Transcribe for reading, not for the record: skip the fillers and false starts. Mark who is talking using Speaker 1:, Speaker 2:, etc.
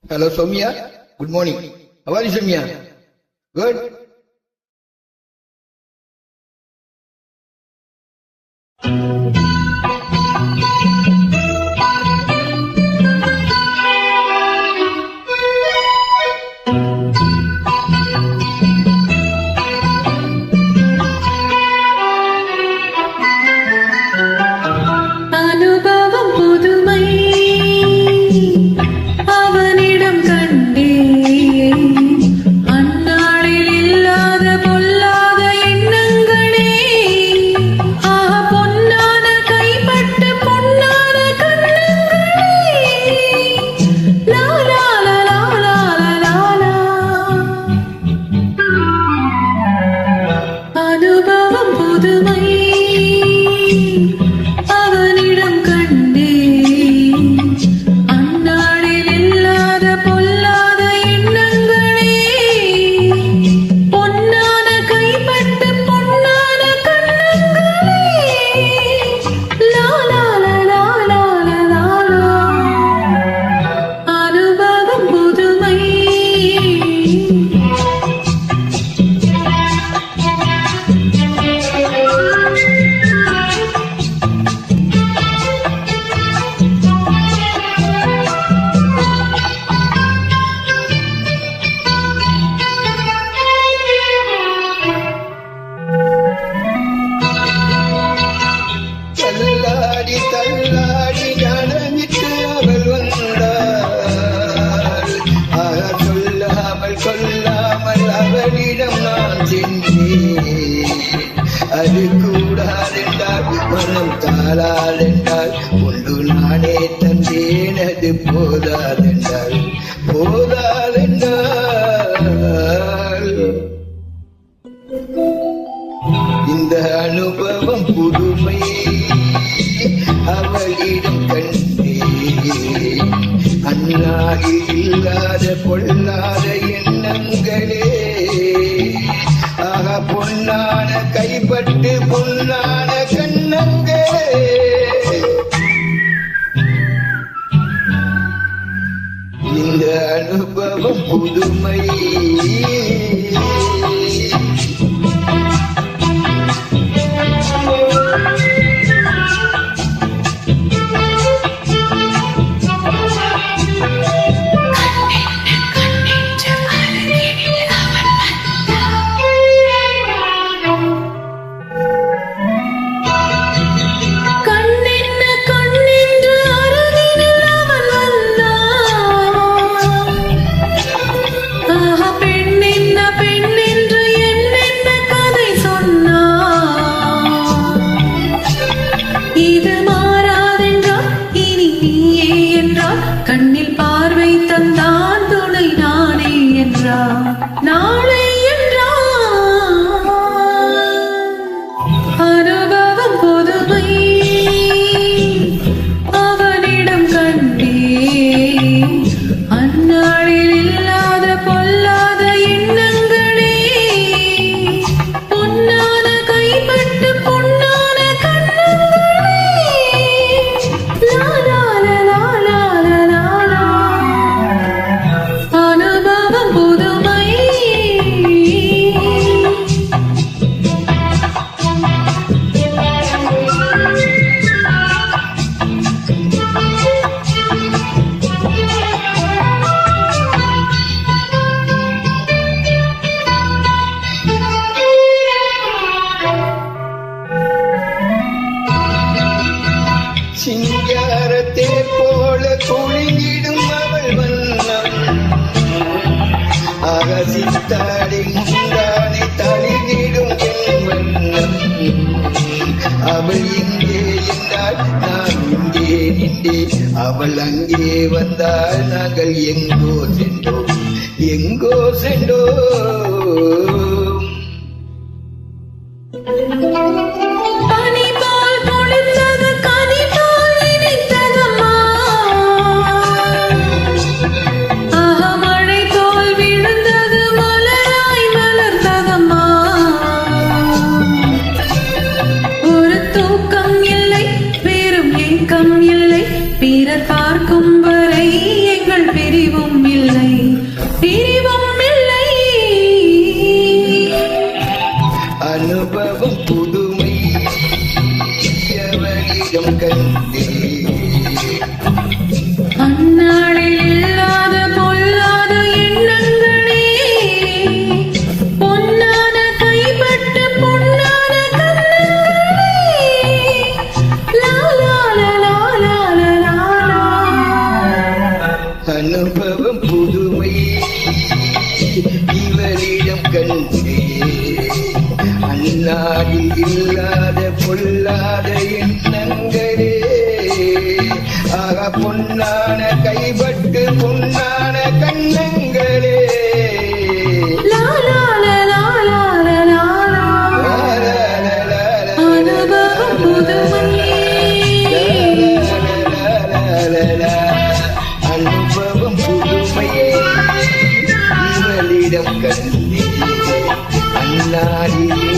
Speaker 1: Hello, Soumya. Good morning. How are you, Soumya? Good.
Speaker 2: அனுபவம் புதுமை அவனிடம் கண்டே அந்நாளில் இல்லாத பொல்லாத எண்ணங்களே பொன்னான கைப்பட்டு பொன்னான கண்ணங்களே லாலா லாலா லாலா அனுபவம் புதுமை அவனிடம் கண்டே அந்நாளில் இல்லாத பொல்லாத எண்ணங்களே பொன்னான கைப்பட்டு பொன்னான கண்ணங்களே லாலா லாலா லாலா அனுபவம் புதுமை
Speaker 1: தள்ளாடி தள்ளாடி நடமிட்டு அவள் வந்தாள். சொல்லாமல் கொல்லாமல் அவளிடம் நான் சென்றேன். அது கூடாதென்றால் மனம் தாளால் என்றால் ஒன்று நானே தந்தேன். அது போதாதென்றால் போதாதென்றால் இந்த அனுபவம் புதுமை அவளிடம் கண்டே அந்நாளில் இல்லாத பொல்லாத எண்ணங்களே பொன்னான கைப்பட்டு பொன்னான கண்ணங்களே இந்த அனுபவம் புதுமை
Speaker 2: கண்ணில் பார்வை தந்தான் துணை நானே என்றார் நாளை என்றார் அனுபவம் புதுமை அவனிடம் கண்டே அந்நாளில் இல்லாத பொல்லாத எண்ணங்களே பொன்னான கைப்பட்டு பொன்னான கண்ணங்களே லாலா அனுபவம் புதுமை
Speaker 1: சிங்காரத்தே போல குளிங்கிடும் அவள் வண்ணம் அகசித்தாடி முந்தானை தழுவிடும் என் வண்ணம் அவள் இங்கே என்றால் நான் இங்கே நின்றேன் அவள் அங்கே வந்தால் நாங்கள் எங்கோ சென்றோம் எங்கோ சென்றோம்
Speaker 2: பிறர் பார்க்கும் வரை எங்கள் பிரிவு பிரிவும் இல்லை பிரிவும் இல்லை.
Speaker 1: அனுபவம் புதுமை எவரிடம் கண்டே
Speaker 2: அந்நாளில் இல்லாத பொல்லாத எண்ணங்களே பொன்னான கைப்பட்ட பொன்னான கண்ணங்களே. லா லா லா லா லா லா லா.
Speaker 1: அனுபவம் புதுமை இவரிடம் கண்டே அந்நாடில் இல்லாத பொல்லாத எண்ணங்களே ஆக பொன்னான கைப்பட்டு பொன்னான கண்ணங்களே.
Speaker 2: லா லா லா லா லா லா லா லா. அனுபவம் புதுமை.
Speaker 1: அனுபவம் புதுமை இவளிடம் கண்டே அந்நாடில்